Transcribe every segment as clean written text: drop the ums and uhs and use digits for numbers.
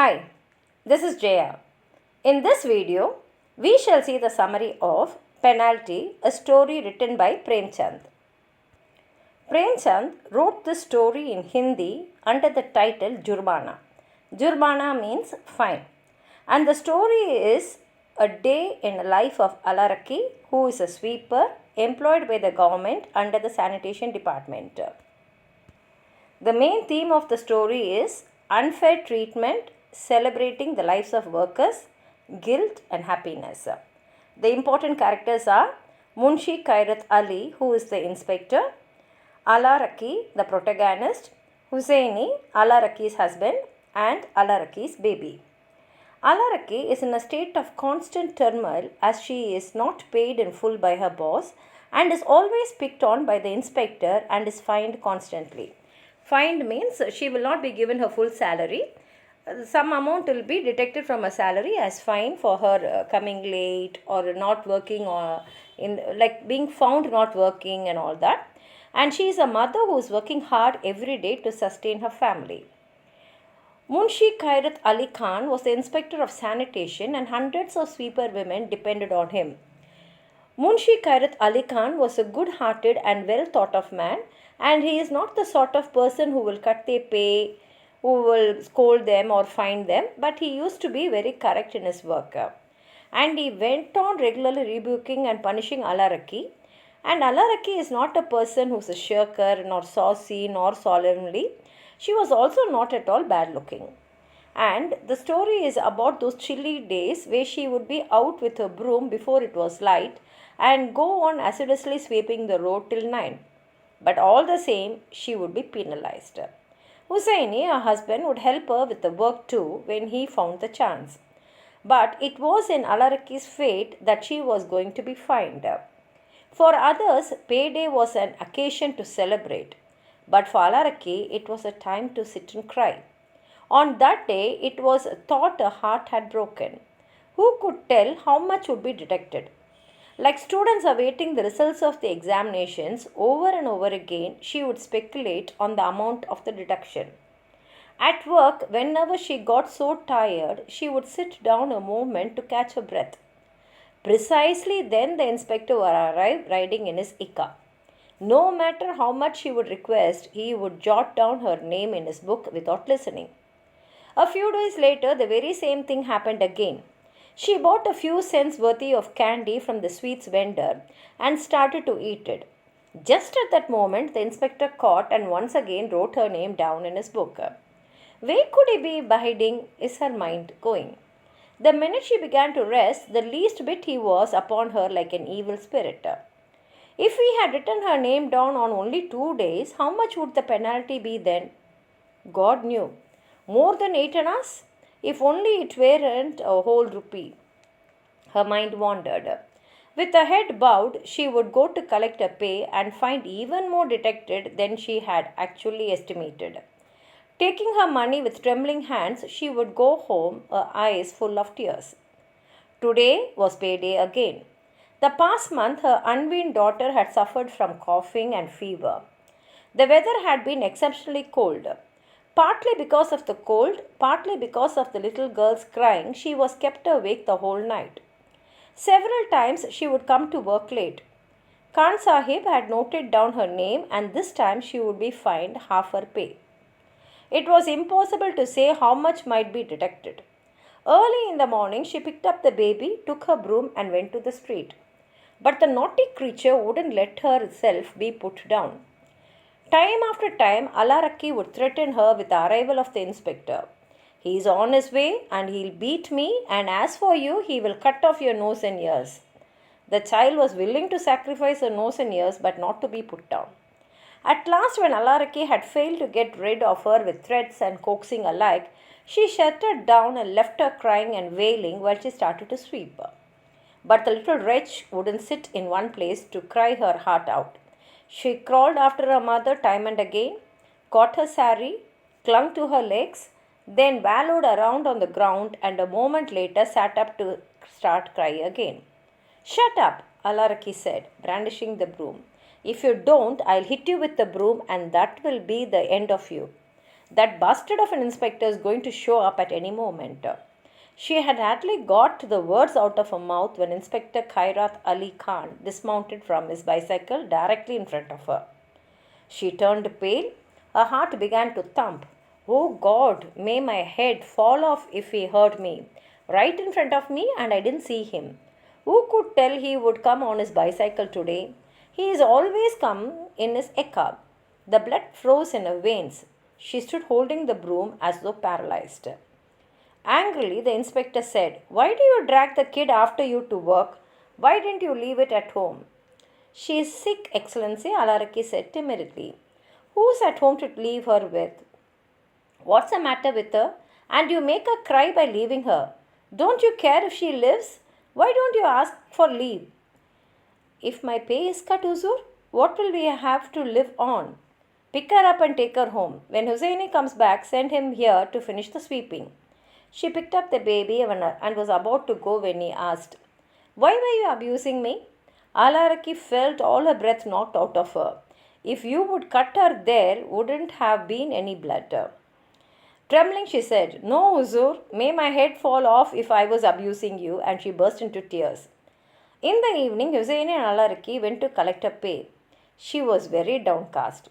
Hi, this is Jaya. In this video, we shall see the summary of Penalty, a story written by Premchand. Premchand wrote this story in Hindi under the title Jurmana. Jurmana means fine. And the story is a day in the life of Alaraki, who is a sweeper employed by the government under the sanitation department. The main theme of the story is unfair treatment, celebrating the lives of workers, guilt and happiness. The important characters are Munshi Kairat Ali, who is the inspector, Alaraki, the protagonist, Hussaini, Alaraki's husband, and Alaraki's baby. Alaraki is in a state of constant turmoil as she is not paid in full by her boss and is always picked on by the inspector and is fined constantly. Fined means she will not be given her full salary. Some amount will be deducted from her salary as fine for her coming late or not working, or being found not working and all that. And she is a mother who is working hard every day to sustain her family. Munshi Kairat Ali Khan was the inspector of sanitation and hundreds of sweeper women depended on him. Munshi Kairat Ali Khan was a good-hearted and well-thought-of man, and he is not the sort of person who will cut their pay, who will scold them or fine them, but he used to be very correct in his work. And he went on regularly rebuking and punishing Alaraki. And Alaraki is not a person who is a shirker, nor saucy, nor solemnly. She was also not at all bad-looking. And the story is about those chilly days where she would be out with her broom before it was light and go on assiduously sweeping the road till 9. But all the same, she would be penalized. Hussaini, her husband, would help her with the work too when he found the chance. But it was in Alaraki's fate that she was going to be fined. For others, payday was an occasion to celebrate. But for Alaraki, it was a time to sit and cry. On that day, it was thought her heart had broken. Who could tell how much would be deducted? Like students awaiting the results of the examinations, over and over again, she would speculate on the amount of the deduction. At work, whenever she got so tired, she would sit down a moment to catch her breath. Precisely then the inspector would arrive riding in his Ika. No matter how much she would request, he would jot down her name in his book without listening. A few days later, the very same thing happened again. She bought a few cents worthy of candy from the sweets vendor and started to eat it. Just at that moment, the inspector caught and once again wrote her name down in his book. Where could he be hiding? Is her mind going? The minute she began to rest, the least bit he was upon her like an evil spirit. If he had written her name down on only 2 days, how much would the penalty be then? God knew. More than 8 annas? If only it weren't a whole rupee. Her mind wandered. With her head bowed, she would go to collect her pay and find even more deducted than she had actually estimated. Taking her money with trembling hands, she would go home, her eyes full of tears. Today was payday again. The past month, her unweaned daughter had suffered from coughing and fever. The weather had been exceptionally cold. Partly because of the cold, partly because of the little girl's crying, she was kept awake the whole night. Several times she would come to work late. Khan Sahib had noted down her name and this time she would be fined half her pay. It was impossible to say how much might be deducted. Early in the morning, she picked up the baby, took her broom and went to the street. But the naughty creature wouldn't let herself be put down. Time after time, Alaraki would threaten her with the arrival of the inspector. He is on his way and he'll beat me, and as for you, he will cut off your nose and ears. The child was willing to sacrifice her nose and ears but not to be put down. At last, when Alaraki had failed to get rid of her with threats and coaxing alike, she shut her down and left her crying and wailing while she started to sweep. But the little wretch wouldn't sit in one place to cry her heart out. She crawled after her mother time and again, caught her sari, clung to her legs, then wallowed around on the ground and a moment later sat up to start crying again. Shut up, Alaraki said, brandishing the broom. If you don't, I'll hit you with the broom and that will be the end of you. That bastard of an inspector is going to show up at any moment. She had hardly got the words out of her mouth when Inspector Khairat Ali Khan dismounted from his bicycle directly in front of her. She turned pale. Her heart began to thump. Oh God, may my head fall off if he heard me. Right in front of me, and I didn't see him. Who could tell he would come on his bicycle today? He is always come in his ekka. The blood froze in her veins. She stood holding the broom as though paralyzed. Angrily, the inspector said, Why do you drag the kid after you to work? Why didn't you leave it at home? She is sick, Excellency, Alaraki said timidly. Who's at home to leave her with? What's the matter with her? And you make her cry by leaving her. Don't you care if she lives? Why don't you ask for leave? If my pay is cut, Huzur, what will we have to live on? Pick her up and take her home. When Hussaini comes back, send him here to finish the sweeping. She picked up the baby and was about to go when he asked, Why were you abusing me? Alaraki felt all her breath knocked out of her. If you would cut her, there wouldn't have been any blood. Trembling, she said, No, Huzur, may my head fall off if I was abusing you, and she burst into tears. In the evening, Hussaini and Alaraki went to collect her pay. She was very downcast.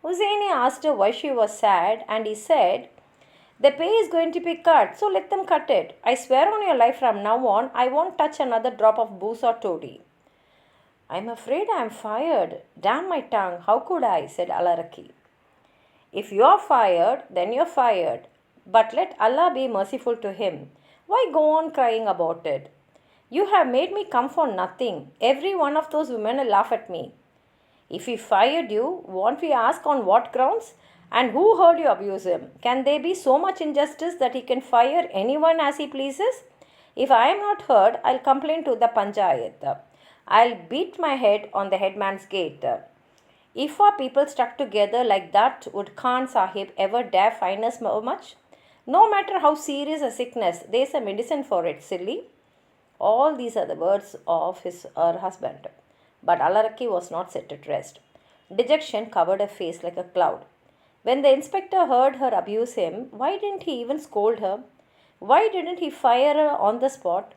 Hussaini asked her why she was sad, and he said, The pay is going to be cut, so let them cut it. I swear on your life from now on, I won't touch another drop of booze or toddy. I'm afraid I am fired. Damn my tongue, how could I? Said Alaraki. If you are fired, then you're fired. But let Allah be merciful to him. Why go on crying about it? You have made me come for nothing. Every one of those women will laugh at me. If he fired you, won't we ask on what grounds? And who heard you abuse him? Can there be so much injustice that he can fire anyone as he pleases? If I am not heard, I'll complain to the Panchayat. I'll beat my head on the headman's gate. If our people stuck together like that, would Khan Sahib ever dare fine us so much? No matter how serious a sickness, there's a medicine for it, silly. All these are the words of her husband. But Alaraki was not set at rest. Dejection covered her face like a cloud. When the inspector heard her abuse him, why didn't he even scold her? Why didn't he fire her on the spot?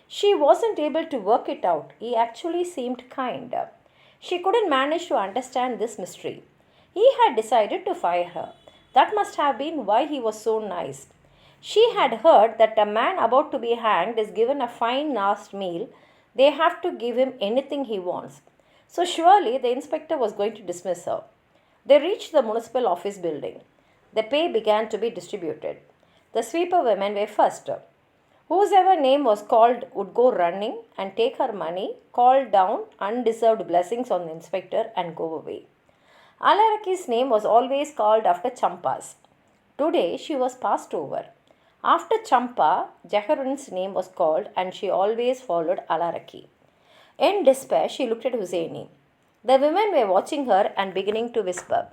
She wasn't able to work it out. He actually seemed kind. She couldn't manage to understand this mystery. He had decided to fire her. That must have been why he was so nice. She had heard that a man about to be hanged is given a fine last meal. They have to give him anything he wants. So surely the inspector was going to dismiss her. They reached the municipal office building. The pay began to be distributed. The sweeper women were first. Whosever name was called would go running and take her money, call down undeserved blessings on the inspector, and go away. Alaraki's name was always called after Champa's. Today she was passed over. After Champa, Jaharun's name was called, and she always followed Alaraki. In despair, she looked at Hussaini. The women were watching her and beginning to whisper.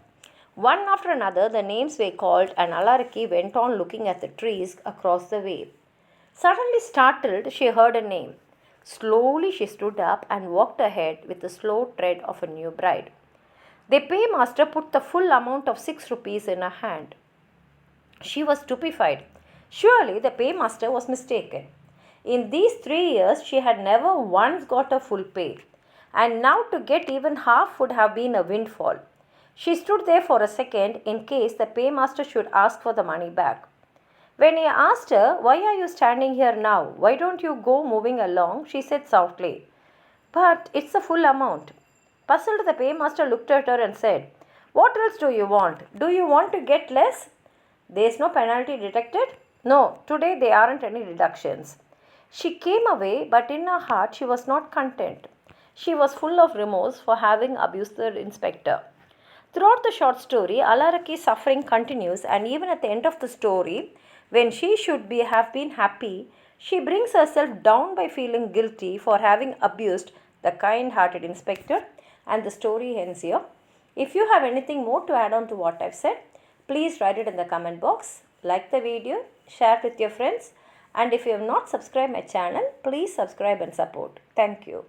One after another, the names were called, and Alaraki went on looking at the trees across the way. Suddenly startled, she heard a name. Slowly she stood up and walked ahead with the slow tread of a new bride. The paymaster put the full amount of 6 rupees in her hand. She was stupefied. Surely the paymaster was mistaken. In these 3 years, she had never once got a full pay, and now to get even half would have been a windfall. She stood there for a second in case the paymaster should ask for the money back. When he asked her, Why are you standing here now? Why don't you go moving along? She said softly, But it's the full amount. Puzzled, the paymaster looked at her and said, What else do you want? Do you want to get less? There's no penalty detected? No, today there aren't any deductions. She came away, but in her heart she was not content. She was full of remorse for having abused the inspector. Throughout the short story, Alaraki's suffering continues, and even at the end of the story, when she should have been happy, she brings herself down by feeling guilty for having abused the kind-hearted inspector, and the story ends here. If you have anything more to add on to what I've said, please write it in the comment box. Like the video, share it with your friends, and if you have not subscribed my channel, please subscribe and support. Thank you.